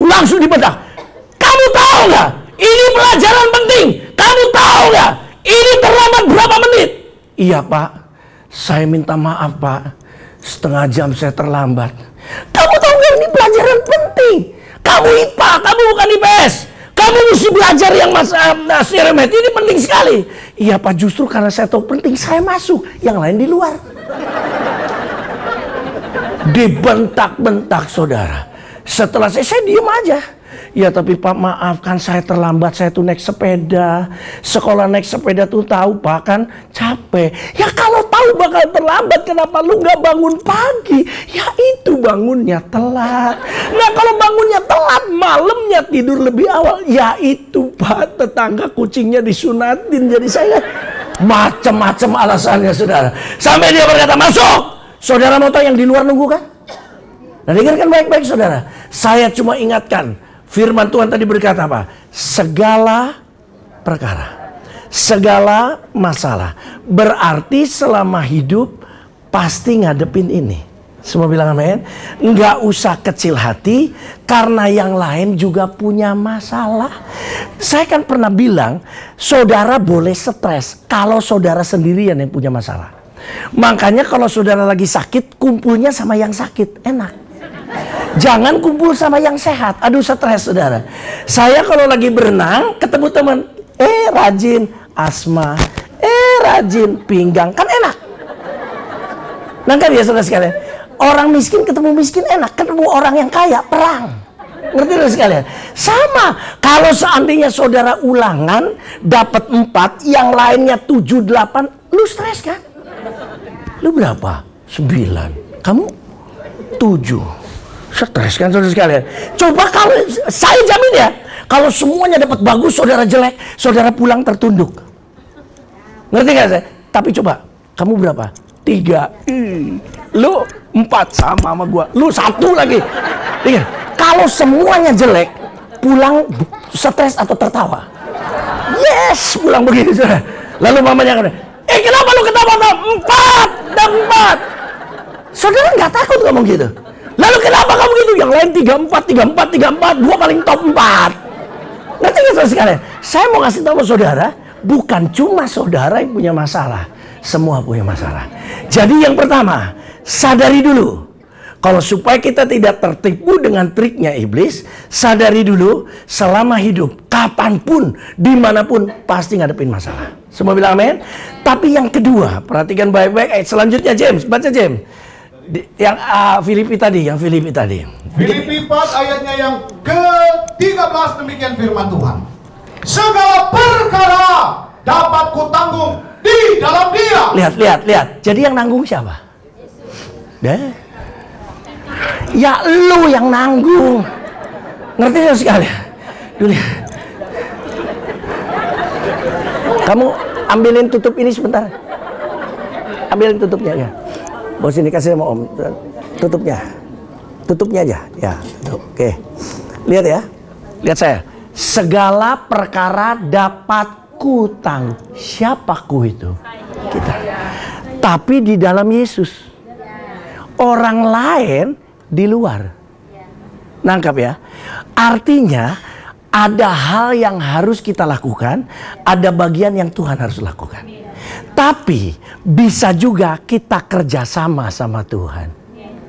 langsung dibedah. Kamu tahu nggak? Ini pelajaran penting. Kamu tahu nggak? Ini terlambat berapa menit? Iya Pak, saya minta maaf Pak. Setengah jam saya terlambat. Kamu tahu nggak ini pelajaran penting? Kamu IPA, kamu bukan IPS. Kamu mesti belajar yang Remet ini penting sekali. Iya Pak, justru karena saya tahu penting saya masuk. Yang lain di luar. Dibentak-bentak saudara. Setelah saya diem aja. Ya tapi Pak maaf kan saya terlambat, saya tuh naik sepeda. Sekolah naik sepeda tuh tahu Pak kan capek. Ya kalau tahu bakal terlambat kenapa lu gak bangun pagi? Ya itu bangunnya telat. Nah kalau bangunnya telat malamnya tidur lebih awal. Ya itu Pak tetangga kucingnya disunatin. Jadi saya macam-macam alasannya saudara. Sampai dia berkata masuk. Saudara mau tahu yang di luar nunggu kan? Nah dengarkan baik-baik saudara. Saya cuma ingatkan. Firman Tuhan tadi berkata apa? Segala perkara, segala masalah. Berarti selama hidup pasti ngadepin ini. Semua bilang amin. Nggak usah kecil hati karena yang lain juga punya masalah. Saya kan pernah bilang, saudara boleh stres kalau saudara sendirian yang punya masalah. Makanya kalau saudara lagi sakit, kumpulnya sama yang sakit, enak. Jangan kumpul sama yang sehat. Aduh stres saudara. Saya kalau lagi berenang ketemu teman, rajin asma, rajin pinggang, kan enak. Nangkap ya saudara sekalian. Orang miskin ketemu miskin enak, ketemu orang yang kaya perang. Ngerti saudara sekalian? Sama. Kalau seandainya saudara ulangan dapat 4, yang lainnya 7, 8, lu stres kan? Lu berapa? 9. Kamu 7. Stres kan saudara sekalian. Coba kalau saya jamin ya, kalau semuanya dapat bagus, saudara jelek, saudara pulang tertunduk. Ngerti gak saya? Tapi coba, kamu berapa? 3. Lu 4 sama gua. Lu 1 lagi. Dengar, kalau semuanya jelek, pulang stres atau tertawa? Yes, pulang begitu saudara. Lalu mamanya kata, kenapa lu ketawa? 4 dan 4. Saudara nggak takut ngomong gitu? Lalu kenapa kamu gitu? Yang lain 34, gua paling top 4. Ngerti gak saudara sekalian? Saya mau kasih tahu saudara, bukan cuma saudara yang punya masalah. Semua punya masalah. Jadi yang pertama, sadari dulu. Kalau supaya kita tidak tertipu dengan triknya iblis, sadari dulu selama hidup, kapanpun, dimanapun, pasti ngadepin masalah. Semua bilang amin? Tapi yang kedua, perhatikan baik-baik ayat selanjutnya James, baca James. Yang Filipi tadi, Filipi 4 ayatnya yang ke-13 demikian firman Tuhan. Segala perkara dapat kutanggung di dalam Dia. Lihat. Jadi yang nanggung siapa? Deh. Ya lu yang nanggung. Ngerti gak sekali? Dulu. Kamu ambilin tutup ini sebentar. Ambilin tutupnya ya. Bos ini kasih sama Om. Tutupnya aja. Ya, oke. Lihat ya. Lihat saya. Segala perkara dapat kutanggung. Siapa ku itu? Kita. Tapi di dalam Yesus. Orang lain di luar. Nangkap ya. Artinya ada hal yang harus kita lakukan, ada bagian yang Tuhan harus lakukan. Tapi bisa juga kita kerjasama sama Tuhan.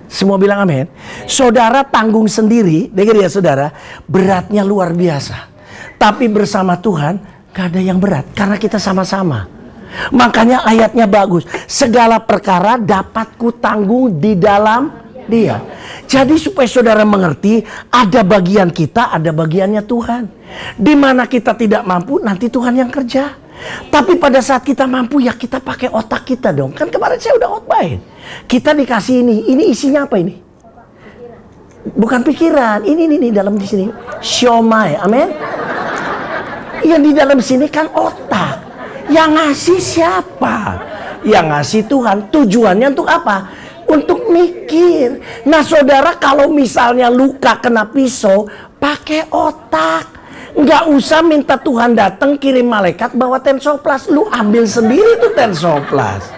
Semua bilang amin. Saudara tanggung sendiri, dengar ya saudara, beratnya luar biasa. Tapi bersama Tuhan gak ada yang berat karena kita sama-sama. Makanya ayatnya bagus. Segala perkara dapat kutanggung di dalam Dia. Jadi supaya saudara mengerti, ada bagian kita, ada bagiannya Tuhan. Di mana kita tidak mampu, nanti Tuhan yang kerja. Tapi pada saat kita mampu, ya kita pakai otak kita dong. Kan kemarin saya udah khotbahin. Kita dikasih ini isinya apa ini? Bukan pikiran, ini dalam di sini. Siomay, amin. Yang di dalam sini kan otak. Yang ngasih siapa? Yang ngasih Tuhan. Tujuannya untuk apa? Untuk mikir. Nah saudara, kalau misalnya luka kena pisau, pakai otak. Nggak usah minta Tuhan datang kirim malaikat bawa tensoplas. Lu ambil sendiri tuh tensoplas.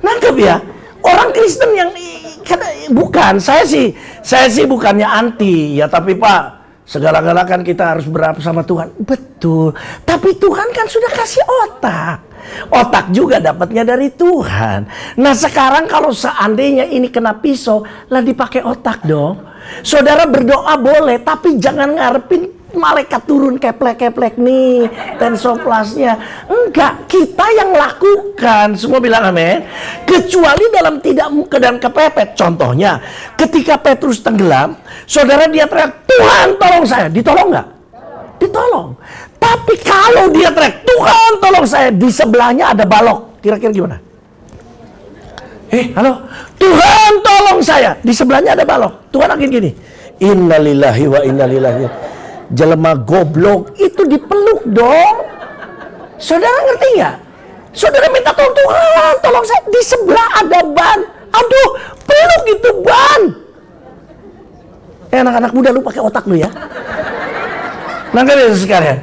Nangkep ya? Orang Kristen yang bukan, saya sih bukannya anti ya, tapi Pak, Segala-gala kan kita harus berapa sama Tuhan. Betul. Tapi Tuhan kan sudah kasih otak. Otak juga dapatnya dari Tuhan. Nah sekarang kalau seandainya ini kena pisau, lah dipakai otak dong. Saudara berdoa boleh, tapi jangan ngarepin malaikat turun keplek-keplek nih tensoplasnya. Enggak, kita yang lakukan. Semua bilang amin. Kecuali dalam tidak keadaan kepepet. Contohnya ketika Petrus tenggelam, saudara dia teriak, Tuhan tolong saya. Ditolong nggak? Ditolong. Tapi kalau dia teriak, Tuhan tolong saya, di sebelahnya ada balok, kira-kira gimana? Halo, Tuhan tolong saya, di sebelahnya ada balok. Tuhan akan gini, innalillahi wa innalillahi. Jelema goblok itu dipeluk dong. Saudara ngerti nggak? Saudara minta tolong, Tuhan tolong saya, di sebelah ada ban. Aduh, peluk itu ban. Anak-anak muda lu pakai otak lu ya. Nangkep sekalian.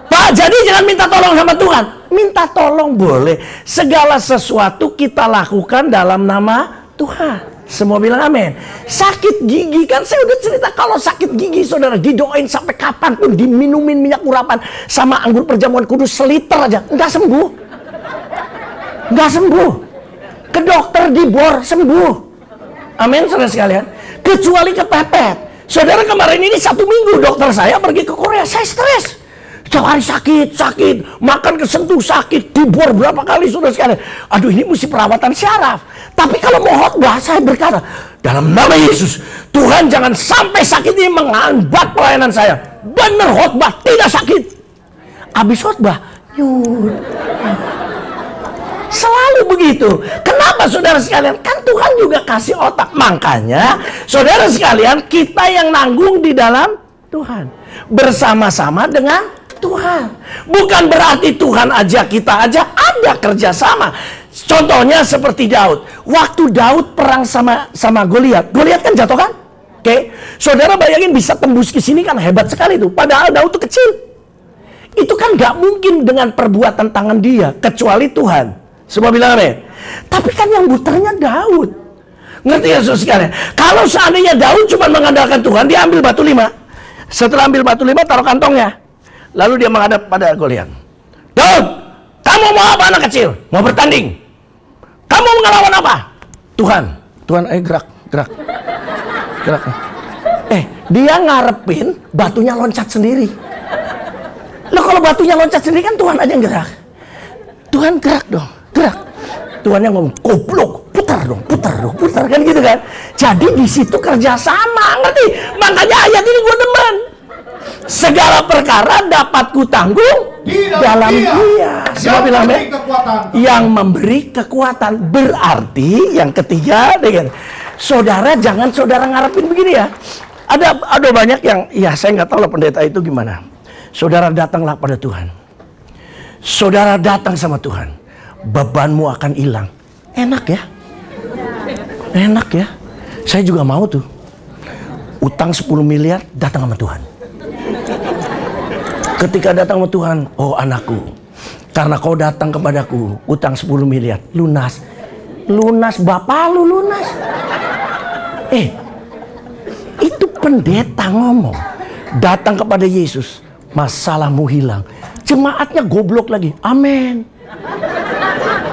Pak, jadi jangan minta tolong sama Tuhan. Minta tolong boleh. Segala sesuatu kita lakukan dalam nama Tuhan. Semua bilang amin. Sakit gigi kan saya udah cerita. Kalau sakit gigi saudara didoain sampai kapanpun, diminumin minyak urapan sama anggur perjamuan kudus seliter aja, nggak sembuh. Nggak sembuh. Ke dokter dibor sembuh. Amin saudara sekalian. Kecuali kepepet. Saudara kemarin ini 1 minggu dokter saya pergi ke Korea. Saya stres. Setiap hari sakit, makan kesentuh sakit, dibor berapa kali saudara sekalian. Aduh ini mesti perawatan syaraf. Tapi kalau mau khotbah saya berkata, dalam nama Yesus, Tuhan jangan sampai sakit ini menghambat pelayanan saya. Benar khotbah tidak sakit. Habis khotbah, yuk. Selalu begitu. Kenapa saudara sekalian? Kan Tuhan juga kasih otak. Makanya saudara sekalian, kita yang nanggung di dalam Tuhan. Bersama-sama dengan Tuhan. Bukan berarti Tuhan aja, kita aja, ada kerjasama. Contohnya seperti Daud. Waktu Daud perang sama Goliat. Goliat kan jatuh kan? Oke. Saudara bayangin bisa tembus ke sini kan hebat sekali tuh. Padahal Daud tuh kecil. Itu kan gak mungkin dengan perbuatan tangan dia. Kecuali Tuhan. Semua bilang amin. Tapi kan yang muternya Daud. Ngerti ya saudara sekalian? Kalau seandainya Daud cuma mengandalkan Tuhan, dia ambil batu 5. Setelah ambil batu 5, taruh kantongnya. Lalu dia menghadap pada Goliat. Daud, kamu mau apa anak kecil? Mau bertanding? Kamu mau ngelawan apa? Tuhan, gerak. Dia ngarepin batunya loncat sendiri. Loh kalau batunya loncat sendiri kan Tuhan aja yang gerak. Tuhan gerak dong, gerak. Tuhan yang ngomong, goblok, putar kan gitu kan. Jadi di situ kerjasama, ngerti? Makanya ayat ini gue demen. Segala perkara dapat ku tanggung di dalam dia. Siapa bilang yang memberi kekuatan. Berarti yang ketiga dengan saudara, jangan saudara ngarepin begini ya. Ada banyak yang ya saya nggak tahu lah pendeta itu gimana. Saudara datanglah pada Tuhan. Saudara datang sama Tuhan, bebanmu akan hilang. Enak ya. Enak ya. Saya juga mau tuh. Utang 10 miliar datang sama Tuhan. Ketika datang sama Tuhan, oh anakku, karena kau datang kepadaku, utang 10 miliar, lunas. Lunas, bapak lu lunas. Itu pendeta ngomong. Datang kepada Yesus, masalahmu hilang. Jemaatnya goblok lagi, amin.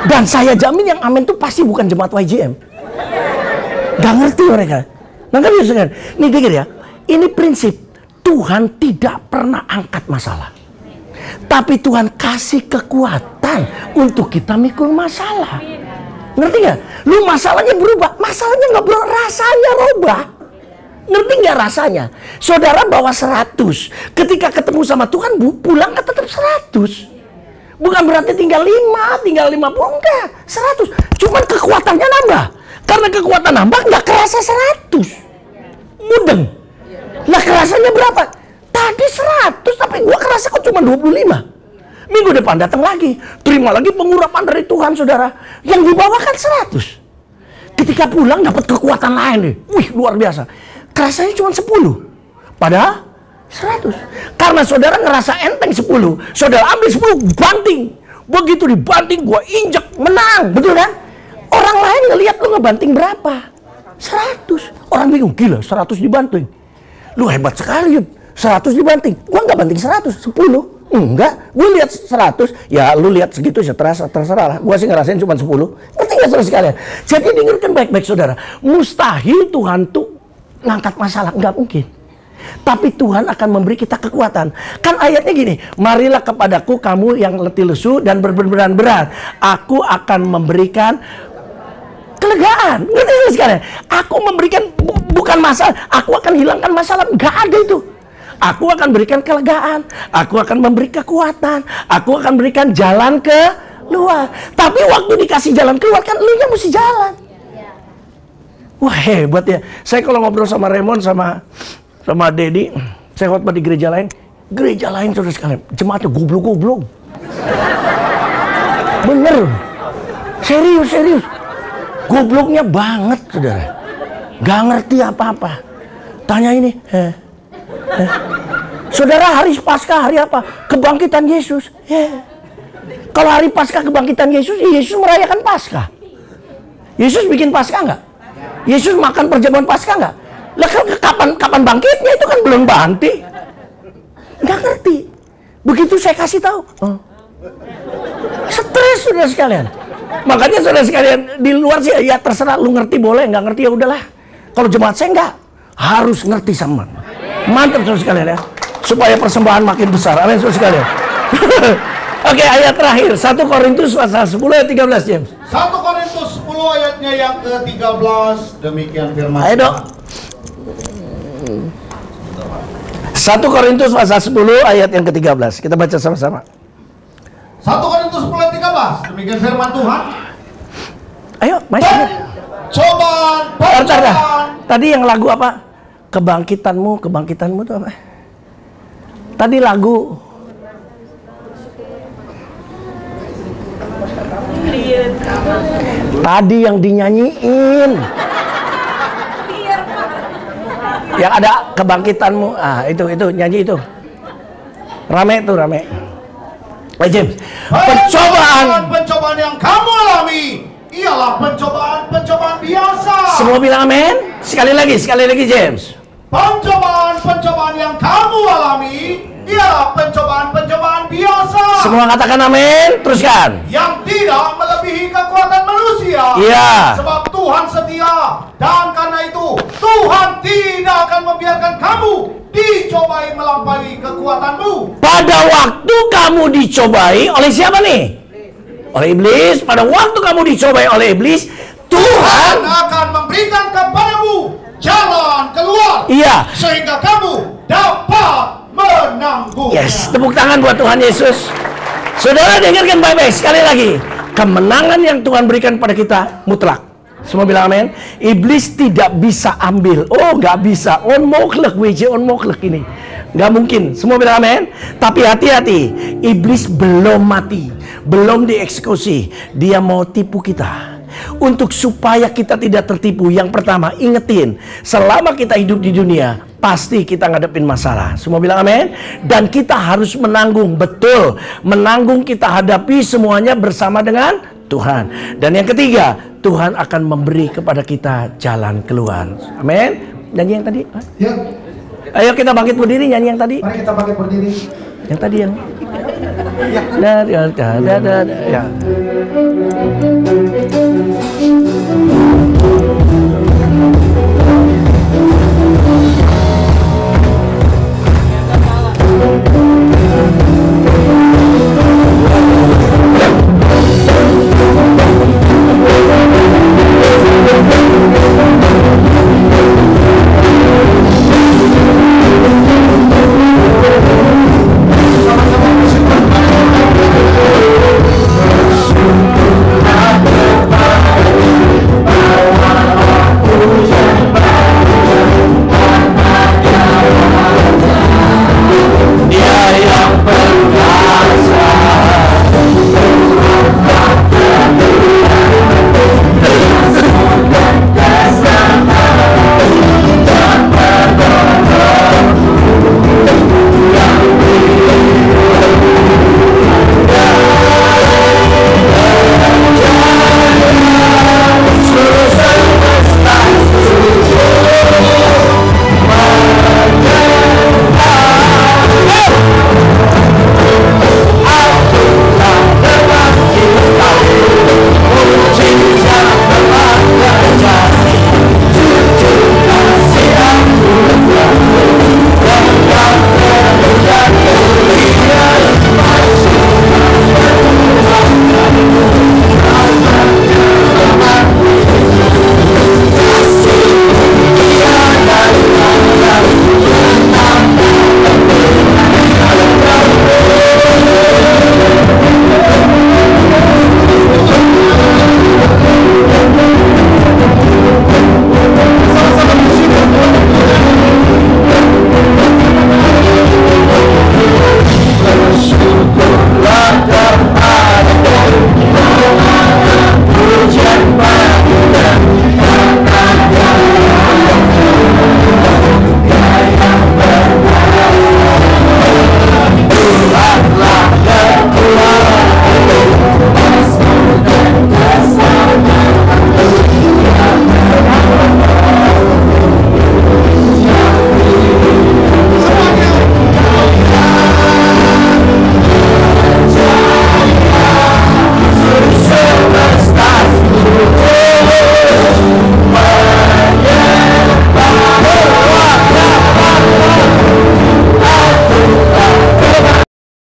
Dan saya jamin yang amin tuh pasti bukan jemaat YJM. Gak ngerti mereka. Nggak bisa kan? Nih pikir ya, ini prinsip. Tuhan tidak pernah angkat masalah. Tapi Tuhan kasih kekuatan untuk kita mikul masalah. Ngerti gak? Lu masalahnya berubah. Masalahnya nggak berubah, rasanya rubah. Ngerti gak rasanya? Saudara bawa 100. Ketika ketemu sama Tuhan, pulang kan tetap 100. Bukan berarti tinggal 5, tinggal 50. Enggak, 100. Cuman kekuatannya nambah. Karena kekuatan nambah nggak kerasa 100. Mudeng. Lah kerasanya berapa? Tadi 100, tapi gua kerasa kok cuma 25. Minggu depan datang lagi, terima lagi pengurapan dari Tuhan saudara. Yang dibawa kan 100. Ketika pulang dapat kekuatan lain nih. Wih luar biasa. Kerasanya cuma 10. Padahal 100. Karena saudara ngerasa enteng 10. Saudara ambil 10, banting. Begitu dibanting gua injek, menang. Betul kan? Orang lain ngelihat lu ngebanting berapa? 100. Orang bingung, gila 100 dibanting. Lu hebat sekali. 100 dibanting. Gua nggak banting 100, 10. Enggak, gue lihat 100. Ya lu lihat segitu ya terserah lah. Gua sih ngerasain cuma 10. Ngerti nggak saudara sekalian? Jadi dengarkan baik-baik saudara. Mustahil Tuhan tuh ngangkat masalah, nggak mungkin. Tapi Tuhan akan memberi kita kekuatan. Kan ayatnya gini, marilah kepadaku kamu yang letih lesu dan berbeban berat, aku akan memberikan kelegaan. Ngerti sekalian? Aku memberikan bukan masalah, aku akan hilangkan masalah. Nggak ada itu. Aku akan berikan kelegaan, aku akan memberi kekuatan, aku akan berikan jalan ke luar. Tapi waktu dikasih jalan keluar kan lu yang mesti jalan. Wah hebat ya. Saya kalau ngobrol sama Raymond sama Dedi, saya khotbah di gereja lain saudara sekalian, jemaatnya goblok-goblok. Bener, serius, gobloknya banget saudara, gak ngerti apa-apa. Tanya ini, saudara, hari Paskah hari apa? Kebangkitan Yesus. Kalau hari Paskah kebangkitan Yesus, Yesus merayakan Paskah. Yesus bikin Paskah nggak? Yesus makan perjamuan Paskah nggak? Lah kapan bangkitnya itu kan belum banti. Nggak ngerti. Begitu saya kasih tahu, stres saudara sekalian. Makanya saudara sekalian di luar sih ya terserah, lu ngerti boleh, nggak ngerti ya udahlah. Kalau jemaat saya nggak harus ngerti sama. Mantap saudara sekalian ya. Supaya persembahan makin besar. Amin saudara sekalian. Oke, ayat terakhir 1 Korintus pasal 10 ayat 13 James. 1 Korintus 10 ayatnya yang ke-13, demikian firman. Ayo dong. 1 Korintus pasal 10 ayat yang ke-13. Kita baca sama-sama. 1 Korintus 10 ayat 13, demikian firman Tuhan. Ayo, masih. Cobaan. Tadi yang lagu apa? Kebangkitanmu itu apa? Tadi lagu tadi yang dinyanyiin, yang ada kebangkitanmu. Itu nyanyi itu. Rame. James. Pencobaan yang kamu alami ialah pencobaan biasa. Semua bilang amin. Sekali lagi James. Pencobaan yang kamu alami ialah pencobaan biasa. Semua katakan amin. Teruskan. Yang tidak melebihi kekuatan manusia. Iya. Sebab Tuhan setia, dan karena itu Tuhan tidak akan membiarkan kamu dicobai melampaui kekuatanmu. Pada waktu kamu dicobai oleh siapa nih? Oleh iblis. Pada waktu kamu dicobai oleh iblis, Tuhan akan memberikan kepadamu jalan keluar. Iya. Sehingga kamu dapat menanggungnya. Yes, tepuk tangan buat Tuhan Yesus. Saudara dengarkan baik-baik sekali lagi. Kemenangan yang Tuhan berikan pada kita mutlak. Semua bilang amin. Iblis tidak bisa ambil. Oh, nggak bisa. Onmogelijk ini. Nggak mungkin. Semua bilang amin. Tapi hati-hati. Iblis belum mati. Belum dieksekusi. Dia mau tipu kita. Untuk supaya kita tidak tertipu, yang pertama ingetin, selama kita hidup di dunia pasti kita ngadepin masalah. Semua bilang amin. Dan kita harus menanggung. Betul, menanggung, kita hadapi semuanya bersama dengan Tuhan. Dan yang ketiga, Tuhan akan memberi kepada kita jalan keluar. Amin. Nyanyi yang tadi. Ya. Ayo kita bangkit berdiri, nyanyi yang tadi. Mari kita bangkit berdiri. Yang tadi yang ya.